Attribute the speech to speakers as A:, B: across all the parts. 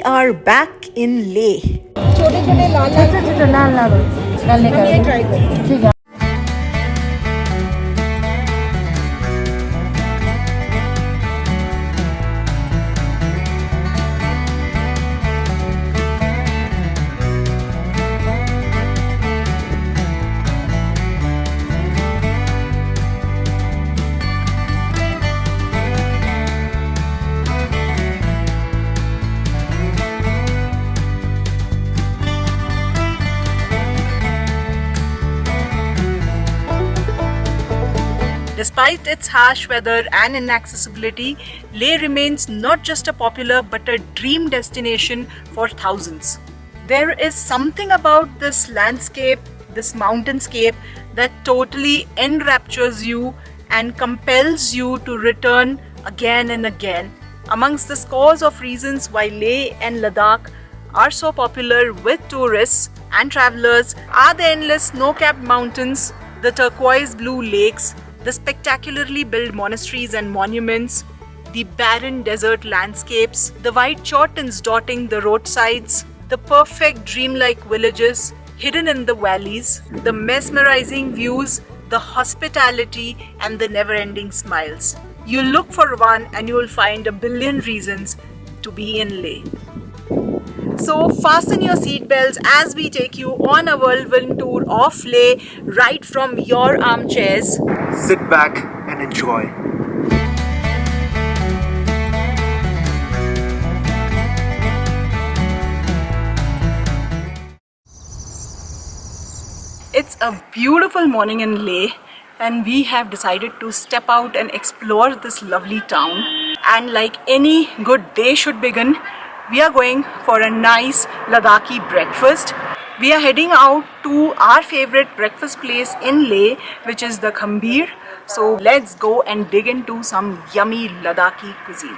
A: We are back in Leh.
B: छोटे छोटे लाल लाल डालने का ये ट्राई करो ठीक है
A: Despite its harsh weather and inaccessibility, Leh remains not just a popular but a dream destination for thousands. There is something about this landscape, this mountainscape, that totally enraptures you and compels you to return again and again. Amongst the scores of reasons why Leh and Ladakh are so popular with tourists and travelers are the endless snow-capped mountains, the turquoise blue lakes, the spectacularly built monasteries and monuments, the barren desert landscapes, the white chortens dotting the roadsides, the perfect dreamlike villages hidden in the valleys, the mesmerizing views, the hospitality, and the never-ending smiles. You look for one and you will find a billion reasons to be in Leh. So fasten your seatbelts as we take you on a whirlwind tour of Leh right from your armchairs.
C: Sit back and enjoy.
A: It's a beautiful morning in Leh and we have decided to step out and explore this lovely town. And like any good day should begin, we are going for a nice Ladakhi breakfast. We are heading out to our favorite breakfast place in Leh, which is the Khambir. So let's go and dig into some yummy Ladakhi cuisine.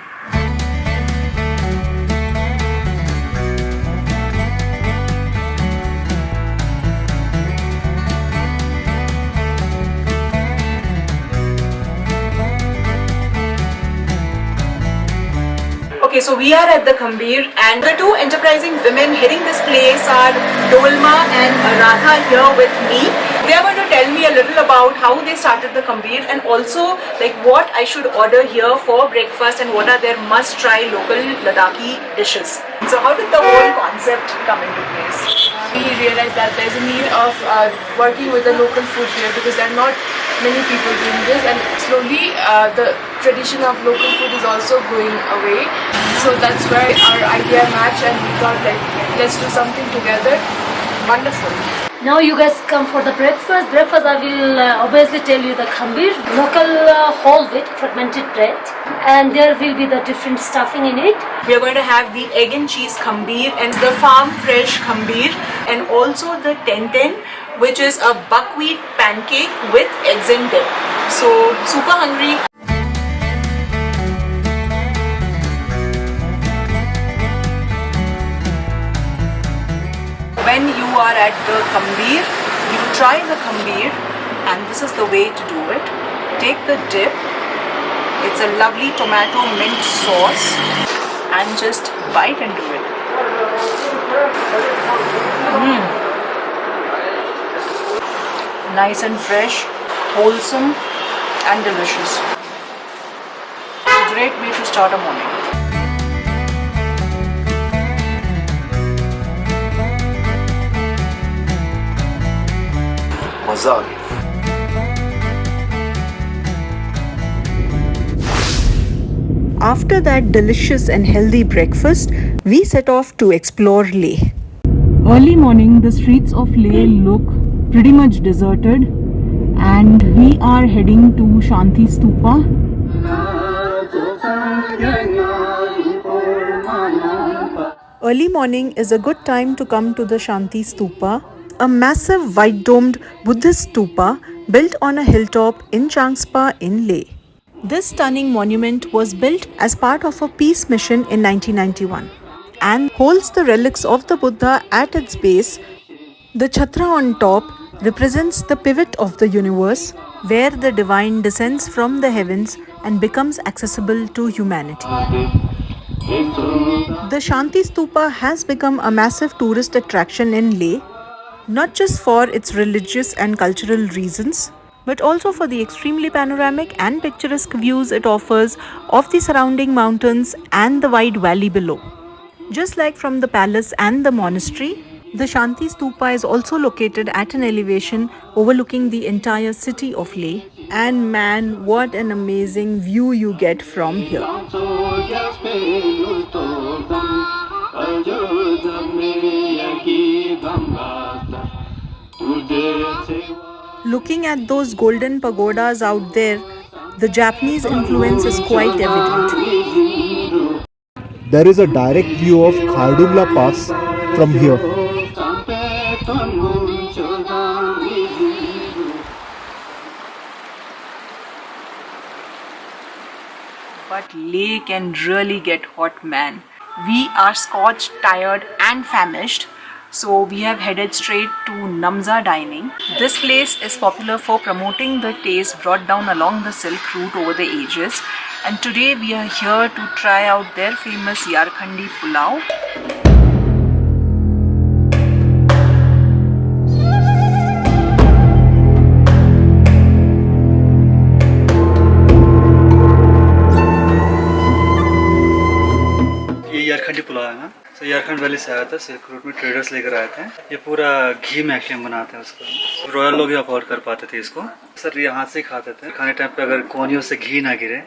A: Okay, so we are at the Khambir and the two enterprising women heading this place are Dolma and Radha here with me. They are going to tell me a little about how they started the Khambir and also like what I should order here for breakfast and what are their must-try local Ladakhi dishes. So how did the whole concept come into place?
D: We realized that there's a need of working with the local food here because there are not many people doing this, and slowly the tradition of local food is also going away. So that's where our idea matched and we thought like let's do something together. Wonderful.
E: Now you guys come for the breakfast. Breakfast I will obviously tell you the khambir, local whole wheat fermented bread, and there will be the different stuffing in it.
A: We are going to have the egg and cheese khambir and the farm fresh khambir and also the tenten, which is a buckwheat pancake with eggs and dip. So super hungry. When you are at the khambir, you try the khambir and this is the way to do it. Take the dip, it's a lovely tomato mint sauce and just bite into it. Nice and fresh, wholesome and delicious. A great way to start a morning.
C: मजा आ गया.
A: After that delicious and healthy breakfast, we set off to explore Leh. Early morning, the streets of Leh look pretty much deserted and we are heading to Shanti Stupa. Early morning is a good time to come to the Shanti Stupa, a massive white-domed Buddhist stupa built on a hilltop in Changspa in Leh. This stunning monument was built as part of a peace mission in 1991 and holds the relics of the Buddha at its base. The chhatra on top represents the pivot of the universe, where the divine descends from the heavens and becomes accessible to humanity. The Shanti Stupa has become a massive tourist attraction in Leh, not just for its religious and cultural reasons, but also for the extremely panoramic and picturesque views it offers of the surrounding mountains and the wide valley below. Just like from the palace and the monastery, the Shanti Stupa is also located at an elevation overlooking the entire city of Leh. And man, what an amazing view you get from here. Looking at those golden pagodas out there, the Japanese influence is quite evident.
C: There is a direct view of Khardungla Pass from here.
A: But Leh can really get hot, man. We are scorched, tired and famished, so we have headed straight to Namza Dining. This place is popular for promoting the taste brought down along the Silk Route over the ages, and today we are here to try out their famous Yarkhandi Pulao.
F: यारखंडी pulao है ना, तो यारखंड valley से आया था, silk route में traders लेकर आए थे। ये पूरा घी में एक्चुअली बनाते हैं उसको, रॉयल लोग ही अफोर्ड कर पाते थे इसको। सर ये हाथ से ही खाते थे, खाने टाइम पे अगर कोनियों से घी ना गिरे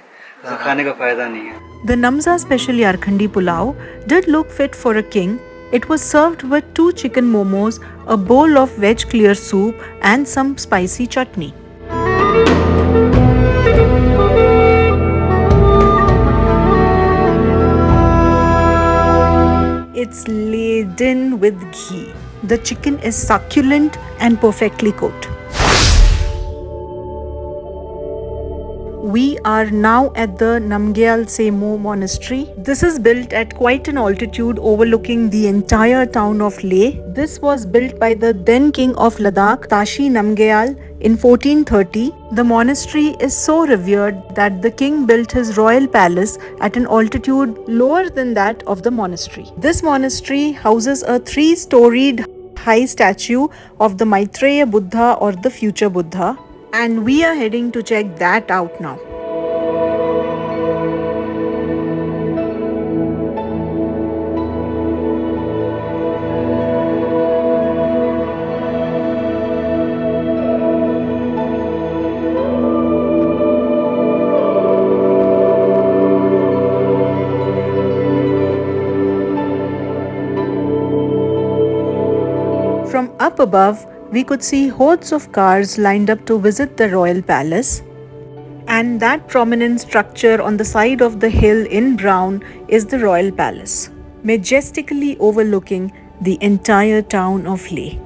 F: तो खाने का फायदा नहीं है।
A: The Namza special Yarkhandi Pulao did look fit for a king. It was served with 2 chicken momos, a bowl of veg clear soup and some spicy chutney. It's laden with ghee. The chicken is succulent and perfectly cooked. We are now at the Namgyal Semo Monastery. This is built at quite an altitude overlooking the entire town of Leh. This was built by the then king of Ladakh, Tashi Namgyal, in 1430. The monastery is so revered that the king built his royal palace at an altitude lower than that of the monastery. This monastery houses a 3-storied high statue of the Maitreya Buddha or the future Buddha, and we are heading to check that out now. From up above, we could see hordes of cars lined up to visit the royal palace. And that prominent structure on the side of the hill in brown is the royal palace, majestically overlooking the entire town of Leh.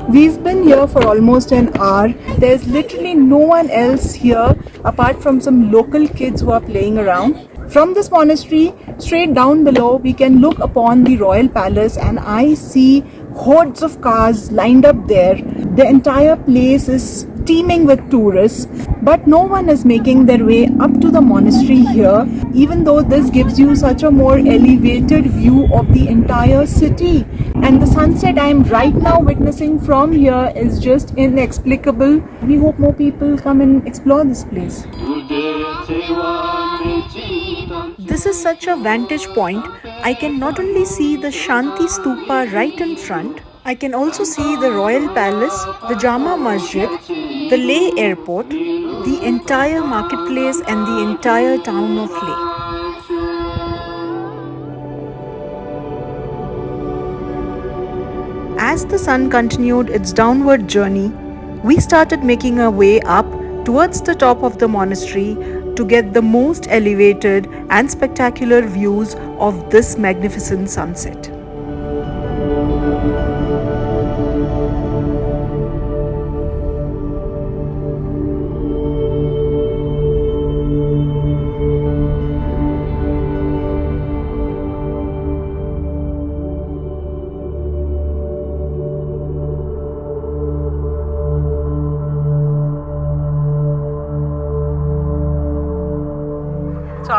A: We've been here for almost an hour. There's literally no one else here apart from some local kids who are playing around. From this monastery, straight down below, we can look upon the royal palace, and I see hordes of cars lined up there. The entire place is teeming with tourists, but no one is making their way up to the monastery here, even though this gives you such a more elevated view of the entire city. And the sunset I am right now witnessing from here is just inexplicable. We hope more people come and explore this place. This is such a vantage point. I can not only see the Shanti Stupa right in front, I can also see the Royal Palace, the Jama Masjid, the Leh Airport, the entire marketplace and the entire town of Leh. As the sun continued its downward journey, we started making our way up towards the top of the monastery to get the most elevated and spectacular views of this magnificent sunset.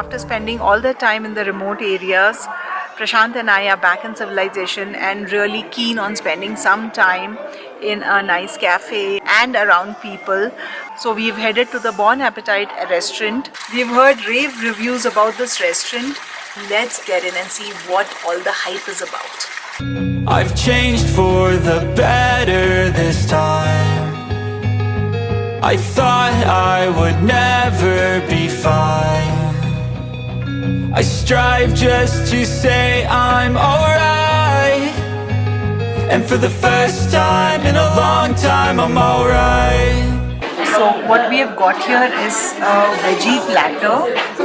A: after spending all the time in the remote areas, Prashant and I are back in civilization and really keen on spending some time in a nice cafe and around people. So we've headed to the Bon Appetit restaurant. We've heard rave reviews about this restaurant. Let's get in and see what all the hype is about.
G: I've changed for the better this time. I thought I would never be fine. I strive just to say I'm alright. And for the first time in a long time I'm alright.
A: So what we have got here is a veggie platter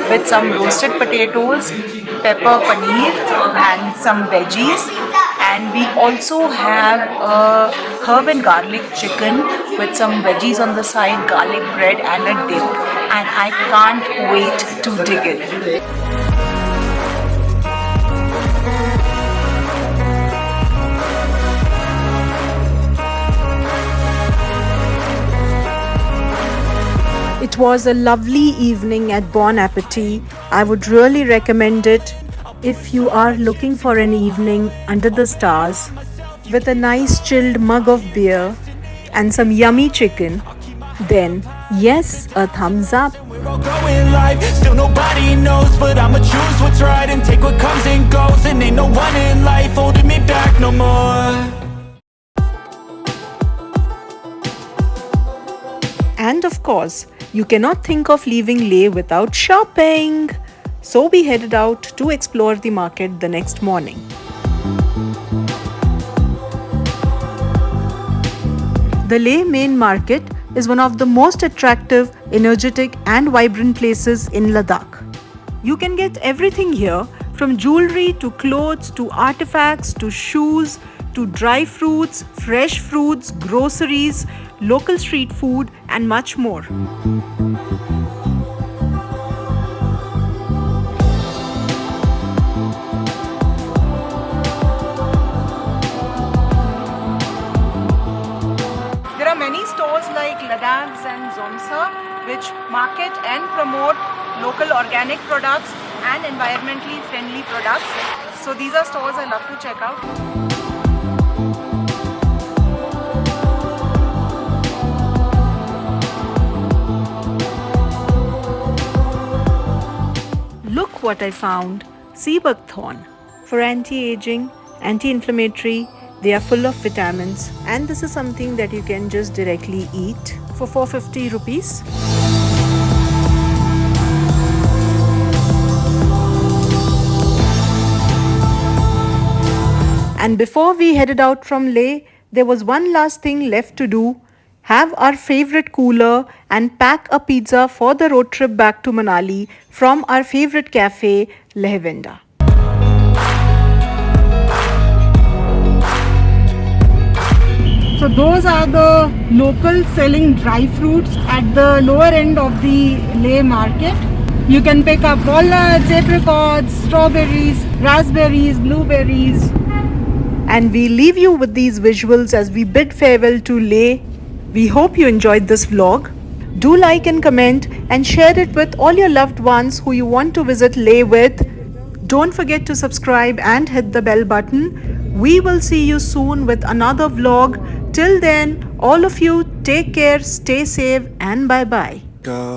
A: with some roasted potatoes, pepper paneer and some veggies. And we also have a herb and garlic chicken with some veggies on the side, garlic bread and a dip. And I can't wait to dig in.
H: It was a lovely evening at Bon Appetit. I would really recommend it if you are looking for an evening under the stars with a nice chilled mug of beer and some yummy chicken. Then, yes, a thumbs up.
G: We're all going live, still nobody knows, but I'ma choose what's right and take what comes and goes. And ain't no one in life holding me back no more.
H: And of course, you cannot think of leaving Leh without shopping. So we headed out to explore the market the next morning. The Leh main market is one of the most attractive, energetic and vibrant places in Ladakh. You can get everything here, from jewelry to clothes to artifacts to shoes to dry fruits, fresh fruits, groceries, local street food and much more.
A: There are many stores like Ladags and Zomsa which market and promote local organic products and environmentally friendly products. So these are stores I love to check out.
H: Look what I found, sea buckthorn. For anti-aging, anti-inflammatory, they are full of vitamins and this is something that you can just directly eat for 450 rupees. And before we headed out from Leh, there was one last thing left to do. Have our favorite cooler and pack a pizza for the road trip back to Manali from our favorite cafe, Lehvenda.
B: So those are the local selling dry fruits at the lower end of the Leh market. You can pick up walnuts, apricots, strawberries, raspberries, blueberries.
H: And we leave you with these visuals as we bid farewell to Leh. We hope you enjoyed this vlog. Do like and comment and share it with all your loved ones who you want to visit Leh with. Don't forget to subscribe and hit the bell button. We will see you soon with another vlog. Till then, all of you take care, stay safe and bye-bye.
G: Go.